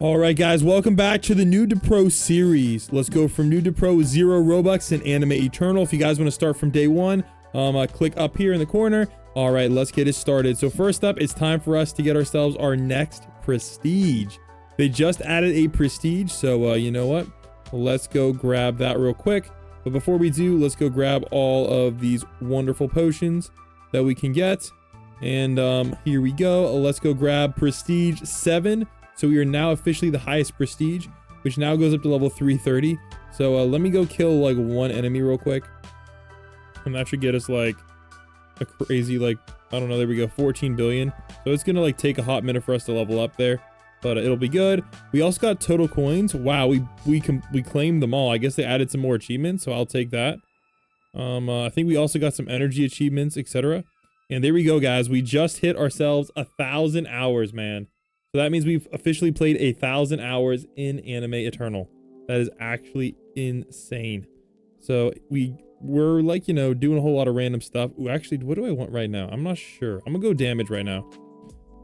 All right, guys, welcome back to the Noob to Pro series. Let's go from Noob to Pro with 0 Robux and Anime Eternal. If you guys want to start from day one, click up here in the corner. All right, let's get it started. So first up, it's time for us to get ourselves our next prestige. They just added a prestige, so you know what? Let's go grab that real quick. But before we do, let's go grab all of these wonderful potions that we can get. And here we go. Let's go grab prestige 7. So we are now officially the highest prestige, which now goes up to level 330. So let me go kill like one enemy real quick. And that should get us like a crazy, like, I don't know, there we go, 14 billion. So it's gonna like take a hot minute for us to level up there, but it'll be good. We also got total coins. Wow, we claimed them all. I guess they added some more achievements, so I'll take that. I think we also got some energy achievements, etc. And there we go, guys. We just hit ourselves 1,000 hours, man. So that means we've officially played 1,000 hours in Anime Eternal. That is actually insane. So we're like, you know, doing a whole lot of random stuff. Ooh, actually, what do I want right now? I'm not sure. I'm gonna go damage right now.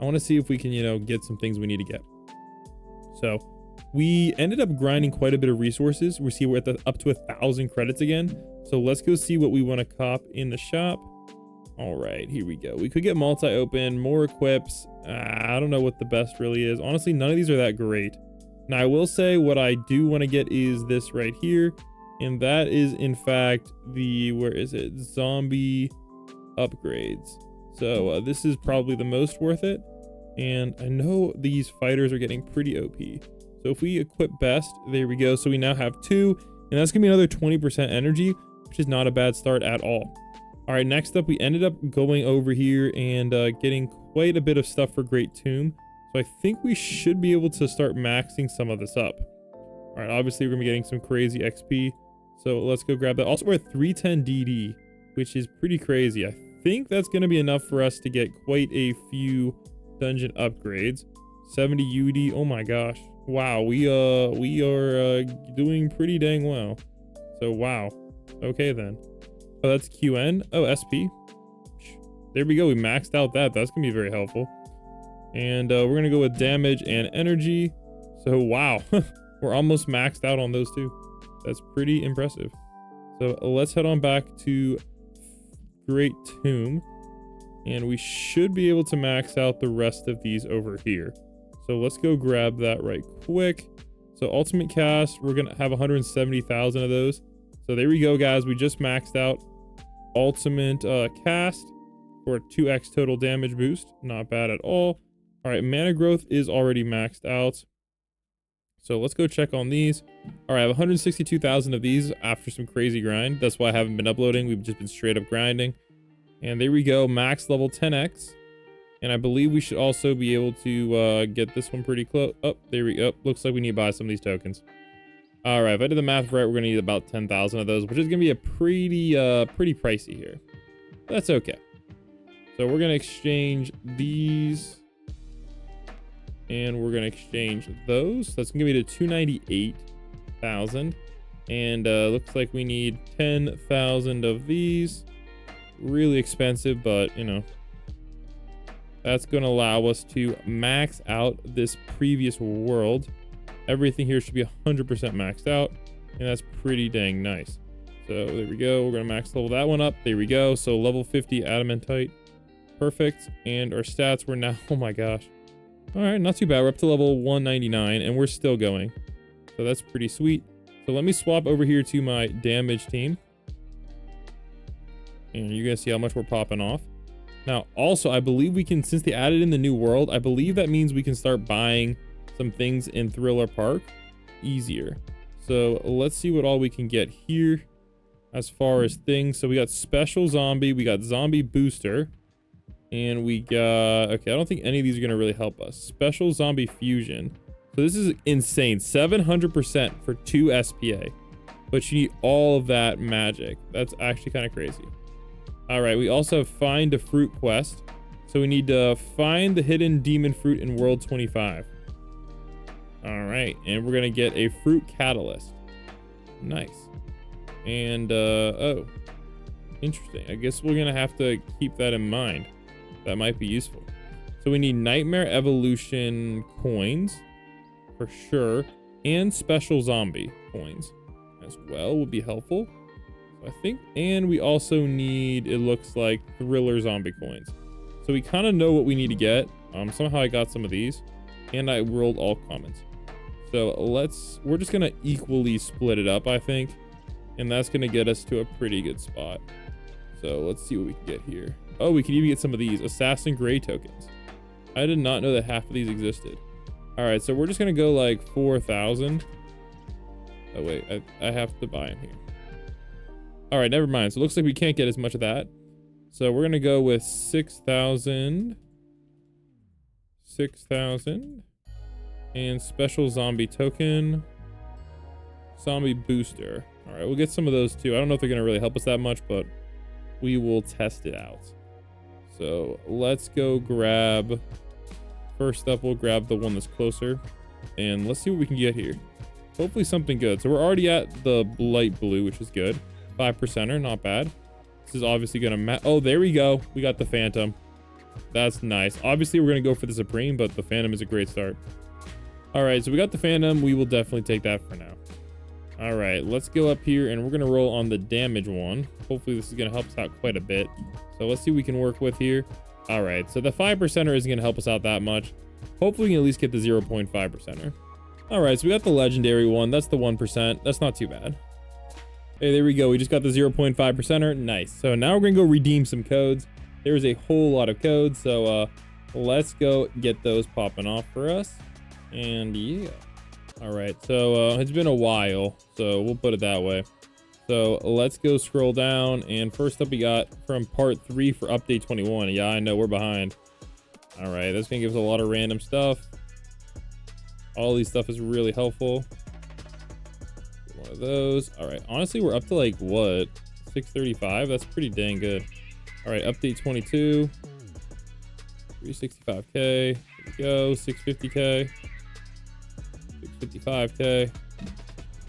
I want to see if we can, you know, get some things we need to get. So we ended up grinding quite a bit of resources. We see we're at up to 1,000 credits again. So let's go see what we want to cop in the shop. All right, here we go. We could get multi-open, more equips. I don't know what the best really is. Honestly, none of these are that great. Now, I will say what I do want to get is this right here. And that is, in fact, the, where is it? Zombie upgrades. So this is probably the most worth it. And I know these fighters are getting pretty OP. So if we equip best, there we go. So we now have 2. And that's going to be another 20% energy, which is not a bad start at all. All right, next up, we ended up going over here and getting quite a bit of stuff for Great Tomb. So I think we should be able to start maxing some of this up. All right, obviously, we're going to be getting some crazy XP. So let's go grab that. Also, we're at 310 DD, which is pretty crazy. I think that's going to be enough for us to get quite a few dungeon upgrades. 70 UD. Oh, my gosh. Wow, we are doing pretty dang well. So, wow. Okay, then. Oh, that's QN. Oh, SP. There we go. We maxed out that. That's going to be very helpful. And we're going to go with damage and energy. So, wow. We're almost maxed out on those two. That's pretty impressive. So, let's head on back to Great Tomb. And we should be able to max out the rest of these over here. So, let's go grab that right quick. So, Ultimate Cast, we're going to have 170,000 of those. So there we go, guys. We just maxed out Ultimate Cast for a 2x total damage boost. Not bad at all. All right, Mana Growth is already maxed out. So let's go check on these. All right, I have 162,000 of these after some crazy grind. That's why I haven't been uploading. We've just been straight up grinding. And there we go, max level 10x. And I believe we should also be able to get this one pretty close. Oh, there we go. Looks like we need to buy some of these tokens. All right, if I did the math right, we're gonna need about 10,000 of those, which is gonna be a pretty pricey here. That's okay. So we're gonna exchange these, and we're gonna exchange those. That's gonna be to 298,000, and looks like we need 10,000 of these. Really expensive, but you know, that's gonna allow us to max out this previous world. Everything here should be 100% maxed out, and that's pretty dang nice. So there we go. We're gonna max level that one up. There we go. So level 50 adamantite, perfect. And our stats were now, oh my gosh. All right, not too bad. We're up to level 199, and we're still going. So that's pretty sweet. So let me swap over here to my damage team, and you're gonna see how much we're popping off. Now, also, I believe we can, since they added in the new world, I believe that means we can start buying some things in Thriller Park easier. So let's see what all we can get here as far as things. So we got special zombie, we got zombie booster, and we got, okay, I don't think any of these are gonna really help us. Special zombie fusion. So this is insane. 700% for 2 SPA, but you need all of that magic. That's actually kind of crazy. All right, we also have find a fruit quest. So we need to find the hidden demon fruit in world 25. All right, and we're gonna get a fruit catalyst. Nice. And oh, interesting. I guess we're gonna have to keep that in mind. That might be useful. So we need nightmare evolution coins, for sure. And special zombie coins as well would be helpful. So I think, and we also need, it looks like, thriller zombie coins. So we kind of know what we need to get. Somehow I got some of these, and I rolled all commons. So we're just gonna equally split it up, I think, and that's gonna get us to a pretty good spot. So let's see what we can get here. Oh, we can even get some of these assassin gray tokens. I did not know that half of these existed. All right, so we're just gonna go like 4,000. Oh wait, I have to buy them here. All right, never mind. So it looks like we can't get as much of that. So we're gonna go with 6,000, and special zombie token, zombie booster. All right, we'll get some of those too. I don't know if they're gonna really help us that much, but we will test it out. So let's go grab, first up, we'll grab the one that's closer, and let's see what we can get here. Hopefully something good. So we're already at the light blue, which is good. 5%er, not bad. This is obviously gonna oh, there we go. We got the Phantom. That's nice. Obviously, we're gonna go for the Supreme, but the Phantom is a great start. All right, so we got the Phantom. We will definitely take that for now. All right, let's go up here, and we're gonna roll on the damage one. Hopefully, this is gonna help us out quite a bit. So let's see what we can work with here. All right, so the 5%er isn't gonna help us out that much. Hopefully, we can at least get the 0.5%er. All right, so we got the legendary one. That's the 1%. That's not too bad. Hey, there we go. We just got the 0.5%er. Nice. So now we're gonna go redeem some codes. There's a whole lot of codes, so let's go get those popping off for us. And yeah. All right, so it's been a while, so we'll put it that way. So let's go scroll down, and first up we got from part 3 for update 21. Yeah, I know we're behind. All right, that's gonna give us a lot of random stuff. All these stuff is really helpful. One of those. All right, honestly, we're up to like what, 635? That's pretty dang good. All right, update 22, 365k. Here we go, 650k, 655k,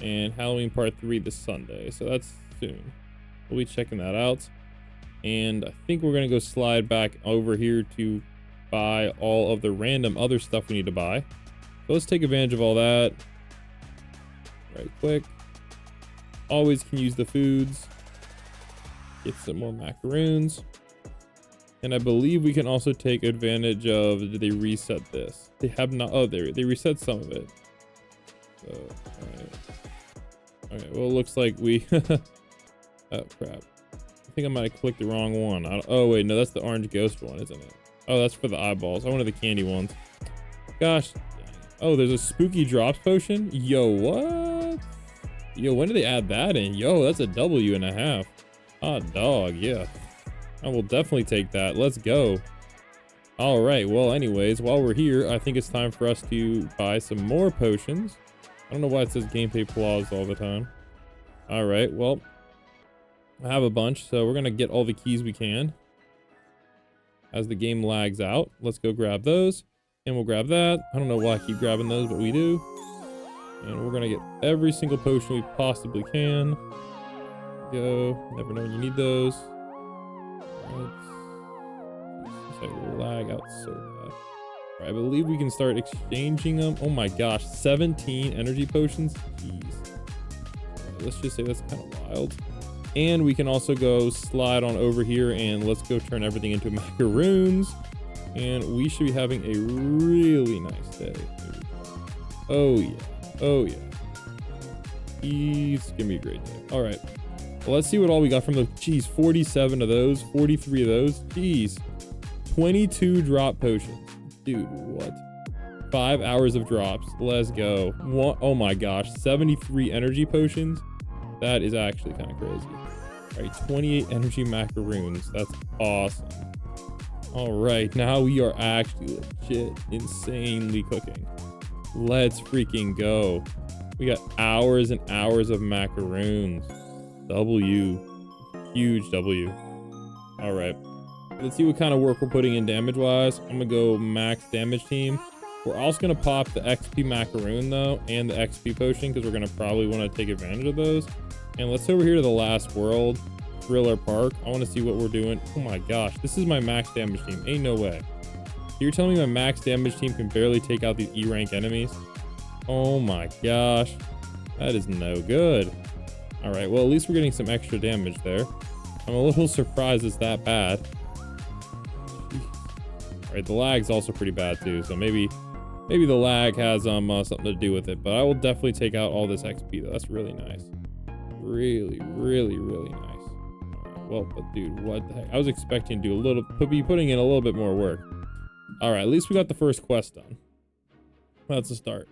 and Halloween part 3 this Sunday. So that's soon. We'll be checking that out. And I think we're gonna go slide back over here to buy all of the random other stuff we need to buy. So let's take advantage of all that right quick. Always can use the foods. Get some more macaroons. And I believe we can also take advantage of, did they reset this? They have not, oh, they reset some of it. So, all right. Okay, well, it looks like we, oh crap. I think I might have clicked the wrong one. Oh wait, no, that's the orange ghost one, isn't it? Oh, that's for the eyeballs. I wanted the candy ones. Gosh. Oh, there's a spooky drops potion. Yo, what? Yo, when did they add that in? Yo, that's a W.5. Hot dog, yeah. I will definitely take that. Let's go. All right, well, anyways, while we're here, I think it's time for us to buy some more potions. I don't know why it says gameplay flaws all the time. All right, well, I have a bunch, so we're gonna get all the keys we can as the game lags out. Let's go grab those, and we'll grab that. I don't know why I keep grabbing those, but we do. And we're gonna get every single potion we possibly can. Go. Never know when you need those. Right. Lag out so bad. Right, I believe we can start exchanging them. Oh my gosh, 17 energy potions. Jeez. Right, let's just say that's kind of wild. And we can also go slide on over here, and let's go turn everything into macaroons. And we should be having a really nice day. Oh yeah. Oh yeah. It's gonna be a great day. All right. Well, let's see what all we got from those. Geez, 47 of those, 43 of those. Jeez. 22 drop potions. Dude, what? 5 hours of drops. Let's go. What? Oh my gosh. 73 energy potions. That is actually kind of crazy. All right, 28 energy macaroons. That's awesome. All right, now we are actually legit insanely cooking. Let's freaking go. We got hours and hours of macaroons. W. Huge W. All right. Let's see what kind of work we're putting in damage-wise. I'm going to go max damage team. We're also going to pop the XP macaroon, though, and the XP potion, because we're going to probably want to take advantage of those. And let's over here to the last world, Thriller Park. I want to see what we're doing. Oh my gosh. This is my max damage team. Ain't no way. You're telling me my max damage team can barely take out these E rank enemies? Oh my gosh. That is no good. All right, well, at least we're getting some extra damage there. I'm a little surprised it's that bad. Jeez. All right, the lag's also pretty bad too, so maybe the lag has something to do with it, but I will definitely take out all this XP though. That's really nice. Really, really, really nice. All right, well, but dude, what the heck? I was expecting to be putting in a little bit more work. All right, at least we got the first quest done. That's a start.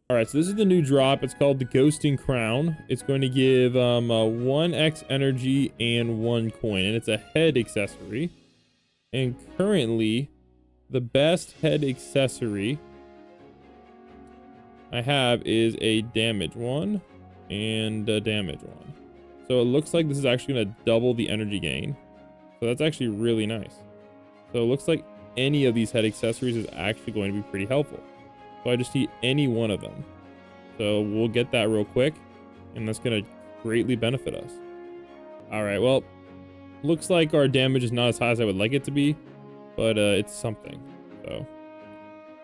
All right, so this is the new drop. It's called the Ghosting Crown. It's going to give 1x energy and 1 coin, and it's a head accessory. And currently, the best head accessory I have is a damage one and a damage one. So it looks like this is actually going to double the energy gain. So that's actually really nice. So it looks like any of these head accessories is actually going to be pretty helpful. So I just need any one of them. So we'll get that real quick, and that's going to greatly benefit us. All right, well, looks like our damage is not as high as I would like it to be, but it's something. So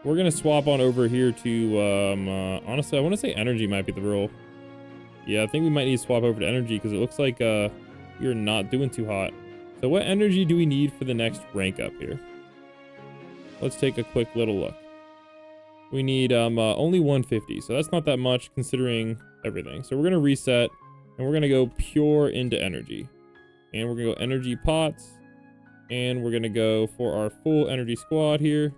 we're going to swap on over here to, honestly, I want to say energy might be the rule. Yeah, I think we might need to swap over to energy because it looks like you're not doing too hot. So what energy do we need for the next rank up here? Let's take a quick little look. We need only 150, so that's not that much considering everything. So we're going to reset, and we're going to go pure into energy. And we're going to go energy pots, and we're going to go for our full energy squad here.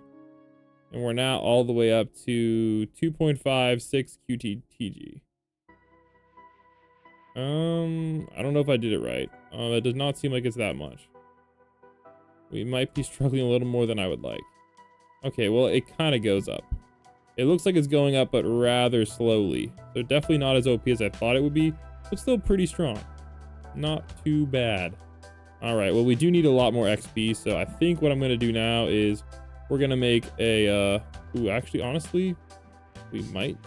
And we're now all the way up to 2.56 QTTG. I don't know if I did it right. That does not seem like it's that much. We might be struggling a little more than I would like. Okay, well, it kind of goes up. It looks like it's going up, but rather slowly. So definitely not as OP as I thought it would be, but still pretty strong. Not too bad. All right, well, we do need a lot more XP, so I think what I'm going to do now is we're going to make a... ooh, actually, honestly, we kind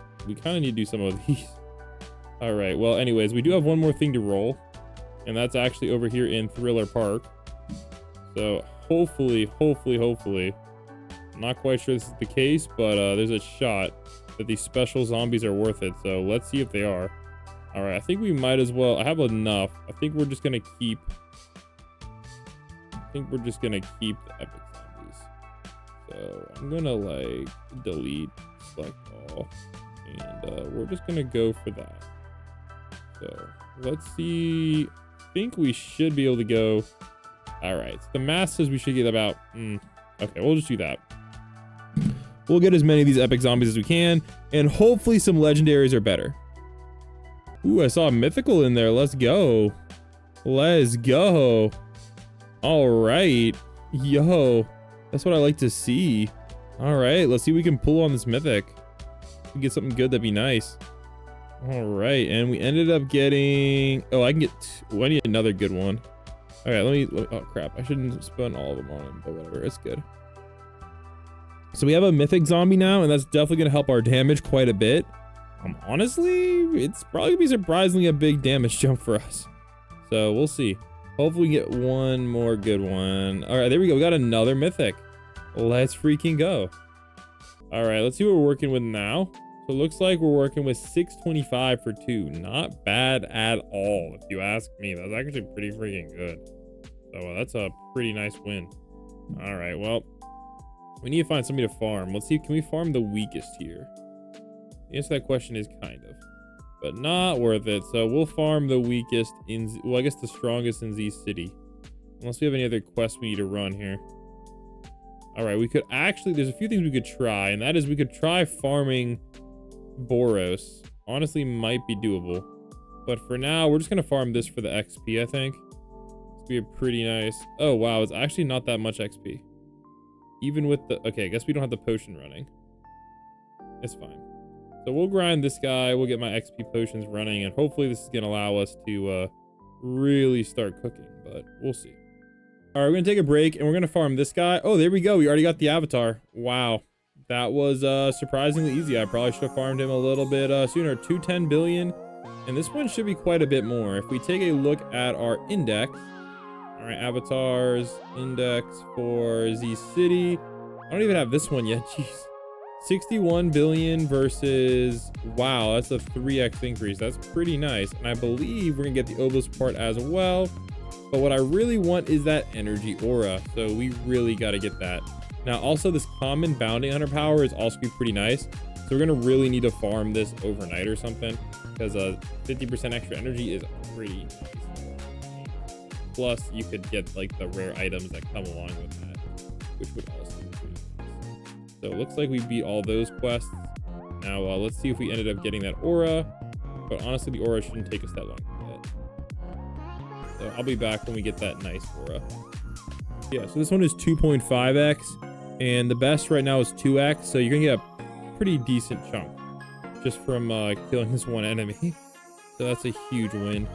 of need to do some of these. All right, well, anyways, we do have one more thing to roll, and that's actually over here in Thriller Park. So hopefully, I'm not quite sure this is the case, but there's a shot that these special zombies are worth it. So let's see if they are. All right, I think we might as well. I have enough. I think we're just gonna keep. the epic zombies. So I'm gonna like delete, select all, and we're just gonna go for that. So let's see. I think we should be able to go. All right, so the math says we should get about. Okay, we'll just do that. We'll get as many of these epic zombies as we can, and hopefully some legendaries are better. Ooh, I saw a mythical in there. Let's go. Let's go. All right. Yo, that's what I like to see. All right, let's see if we can pull on this mythic. If we get something good, that'd be nice. All right, and we ended up getting... Oh, I can get... Oh, I need another good one. All right, let me... Oh, crap. I shouldn't spend all of them on him, but whatever. It's good. So we have a mythic zombie now, and that's definitely going to help our damage quite a bit. Honestly, it's probably going to be surprisingly a big damage jump for us. So we'll see. Hopefully we get one more good one. All right, there we go. We got another mythic. Let's freaking go. All right, let's see what we're working with now. So it looks like we're working with 625 for 2. Not bad at all, if you ask me. That's actually pretty freaking good. So that's a pretty nice win. All right, well, we need to find somebody to farm. Let's see, can we farm the weakest here? The answer to that question is kind of, but not worth it. So we'll farm the weakest in, well, I guess the strongest in Z City. Unless we have any other quests we need to run here. All right, we could actually, there's a few things we could try, and that is we could try farming Boros. Honestly, might be doable. But for now, we're just going to farm this for the XP, I think. It's be a pretty nice. Oh, wow, it's actually not that much XP. Even with the, okay, I guess we don't have the potion running. It's fine. So we'll grind this guy. We'll get my XP potions running, and hopefully this is going to allow us to really start cooking, but we'll see. All right, we're going to take a break, and we're going to farm this guy. Oh, there we go. We already got the avatar. Wow. That was surprisingly easy. I probably should have farmed him a little bit sooner. 210 billion, and this one should be quite a bit more. If we take a look at our index, all right, avatars, index for Z City. I don't even have this one yet. Jeez. 61 billion versus, wow, that's a 3x increase. That's pretty nice. And I believe we're gonna get the obelisk part as well. But what I really want is that energy aura. So we really got to get that. Now, also this common bounty hunter power is also be pretty nice. So we're gonna really need to farm this overnight or something, because 50% extra energy is pretty nice. Plus you could get like the rare items that come along with that, which would also be pretty nice. So it looks like we beat all those quests. Now let's see if we ended up getting that aura. But honestly, the aura shouldn't take us that long to get. So I'll be back when we get that nice aura. Yeah, so this one is 2.5x, and the best right now is 2x. So you're gonna get a pretty decent chunk just from killing this one enemy. So that's a huge win.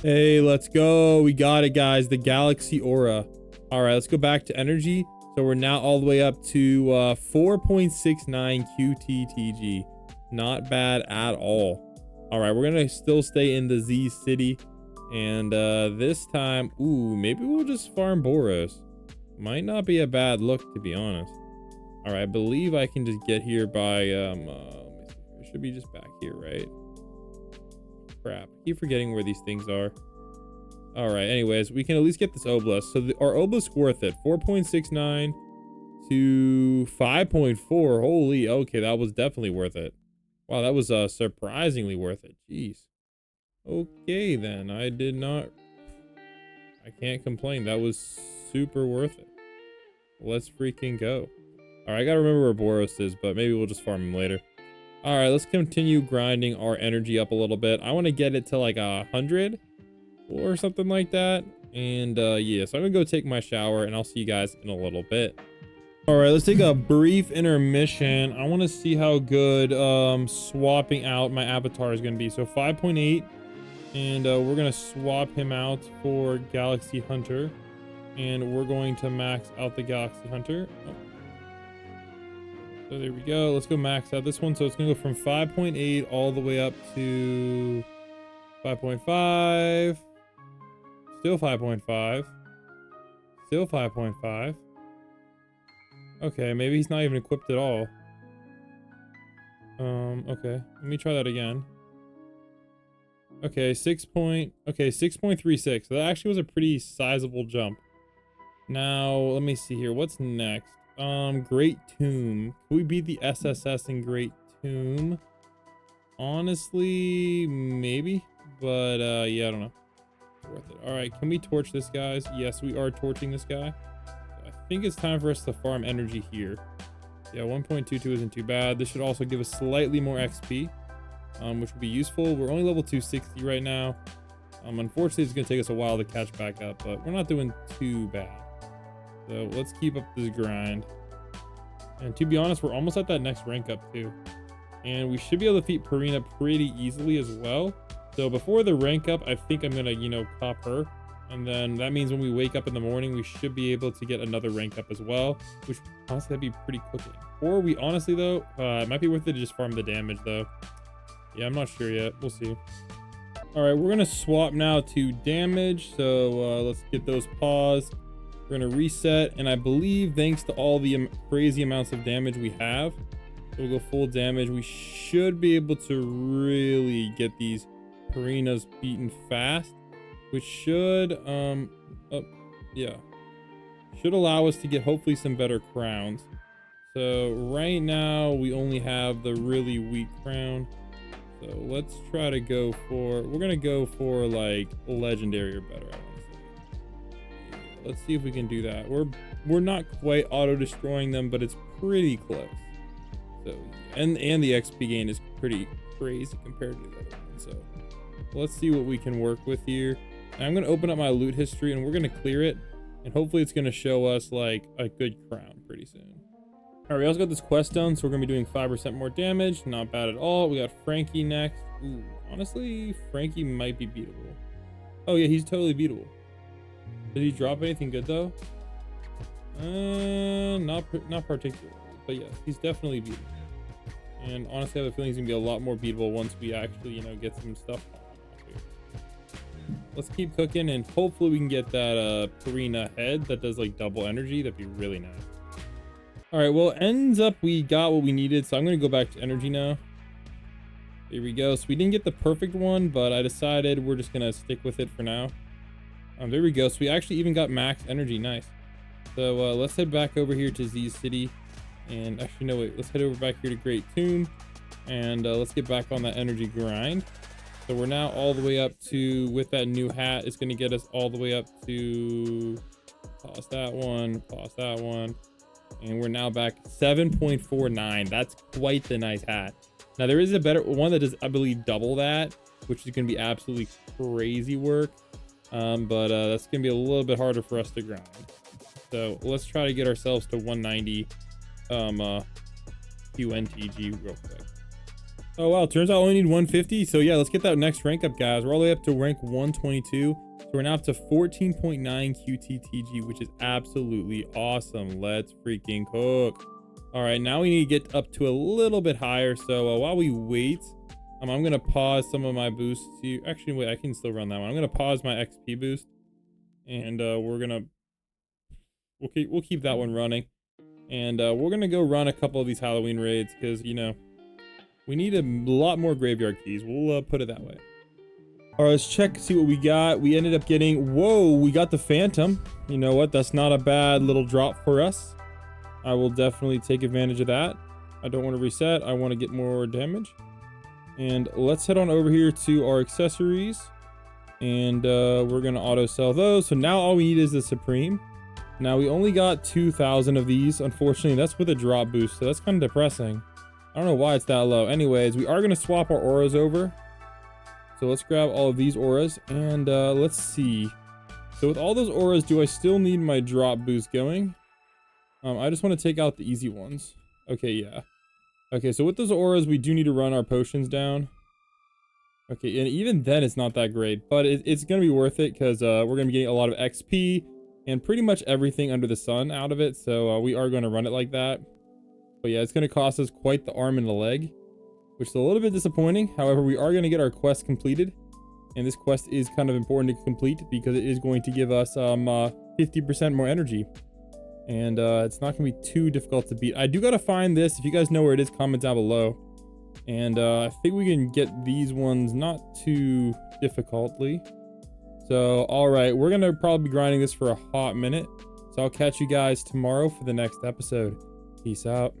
Hey, let's go. We got it, guys. The galaxy aura. All right, let's go back to energy. So we're now all the way up to 4.69 QTTG. Not bad at all. All right, we're gonna still stay in the Z city. And this time, ooh, maybe we'll just farm Boros. Might not be a bad look, to be honest. All right, I believe I can just get here by let me see. It should be just back here, right? Crap, I keep forgetting where these things are. All right, anyways, we can at least get this obelisk. So our obelisk worth it. 4.69 to 5.4. Holy, okay, that was definitely worth it. Wow, that was surprisingly worth it. Jeez. Okay, then. I can't complain. That was super worth it. Let's freaking go. All right, I gotta remember where Boros is, but maybe we'll just farm him later. All right, let's continue grinding our energy up a little bit. I want to get it to like 100 or something like that. And yeah, so I'm gonna go take my shower, and I'll see you guys in a little bit. All right, let's take a brief intermission. I want to see how good swapping out my avatar is gonna be. So 5.8, and we're gonna swap him out for Galaxy Hunter, and we're going to max out the Galaxy Hunter. Oh. So there we go. Let's go max out this one. So it's gonna go from 5.8 all the way up to 5.5. Still 5.5. Still 5.5. Okay, maybe he's not even equipped at all. Okay. Let me try that again. Okay, 6.36. So that actually was a pretty sizable jump. Now, let me see here. What's next? Great Tomb. Can we beat the SSS in Great Tomb? Honestly, maybe. But yeah, I don't know. It's worth it. All right, can we torch this, guys? Yes, we are torching this guy. So I think it's time for us to farm energy here. Yeah, 1.22 isn't too bad. This should also give us slightly more XP, which would be useful. We're only level 260 right now. Unfortunately, it's gonna take us a while to catch back up, but we're not doing too bad. So let's keep up this grind. And to be honest, we're almost at that next rank up too. And we should be able to defeat Purina pretty easily as well. So before the rank up, I think I'm gonna, you know, cop her. And then that means when we wake up in the morning, we should be able to get another rank up as well, which honestly that'd be pretty cooking. Or we honestly though, it might be worth it to just farm the damage though. Yeah, I'm not sure yet. We'll see. All right, we're gonna swap now to damage. So let's get those paws. We're gonna reset, and I believe thanks to all the crazy amounts of damage we have, so we'll go full damage. We should be able to really get these Purinas beaten fast, which should should allow us to get hopefully some better crowns. So right now we only have the really weak crown. So let's try to go for, we're gonna go for like legendary or better, I want to say. Let's see if we can do that. We're not quite auto destroying them, but it's pretty close. So and the XP gain is pretty crazy compared to the other one. So let's see what we can work with here. And I'm gonna open up my loot history, and we're gonna clear it, and hopefully it's gonna show us like a good crown pretty soon. All right, we also got this quest done, so we're gonna be doing 5% more damage. Not bad at all. We got Frankie next. Ooh, honestly, Frankie might be beatable. Oh yeah, he's totally beatable. Did he drop anything good though? Not particularly, but yes, he's definitely beatable. And honestly, I have a feeling he's gonna be a lot more beatable once we actually, you know, get some stuff off here. Let's keep cooking, and hopefully we can get that Purina head that does like double energy. That'd be really nice. All right, well, ends up we got what we needed, so I'm gonna go back to energy now. Here we go. So we didn't get the perfect one, but I decided we're just gonna stick with it for now. There we go. So we actually even got max energy. Nice. So let's head back over here to Z City, and actually no wait, let's head over back here to Great Tomb, and let's get back on that energy grind. So we're now all the way up to, with that new hat, it's going to get us all the way up to, pause that one, and we're now back 7.49. That's quite the nice hat. Now there is a better one that does, I believe, double that, which is going to be absolutely crazy work. But that's going to be a little bit harder for us to grind. So let's try to get ourselves to 190 QNTG real quick. Oh wow, turns out I only need 150. So yeah, let's get that next rank up, guys. We're all the way up to rank 122. So we're now up to 14.9 QTTG, which is absolutely awesome. Let's freaking cook. All right, now we need to get up to a little bit higher. So while we wait, I'm gonna pause some of my boosts here. Actually, wait, I can still run that one. I'm gonna pause my XP boost, and we'll keep that one running. And we're gonna go run a couple of these Halloween raids because, you know, we need a lot more graveyard keys. We'll put it that way. All right, let's check, see what we got. We ended up getting, whoa, we got the Phantom. You know what? That's not a bad little drop for us. I will definitely take advantage of that. I don't want to reset. I want to get more damage. And let's head on over here to our accessories. And we're going to auto sell those. So now all we need is the Supreme. Now we only got 2,000 of these. Unfortunately, that's with a drop boost. So that's kind of depressing. I don't know why it's that low. Anyways, we are going to swap our auras over. So let's grab all of these auras and let's see. So with all those auras, do I still need my drop boost going? I just want to take out the easy ones. Okay, yeah. Okay, so with those auras, we do need to run our potions down. Okay, and even then it's not that great, but it's going to be worth it because we're going to be getting a lot of XP and pretty much everything under the sun out of it. So we are going to run it like that. But yeah, it's going to cost us quite the arm and the leg, which is a little bit disappointing. However, we are going to get our quest completed. And this quest is kind of important to complete because it is going to give us 50% more energy. And it's not going to be too difficult to beat. I do got to find this. If you guys know where it is, comment down below. And I think we can get these ones not too difficultly. So, all right, we're going to probably be grinding this for a hot minute. So I'll catch you guys tomorrow for the next episode. Peace out.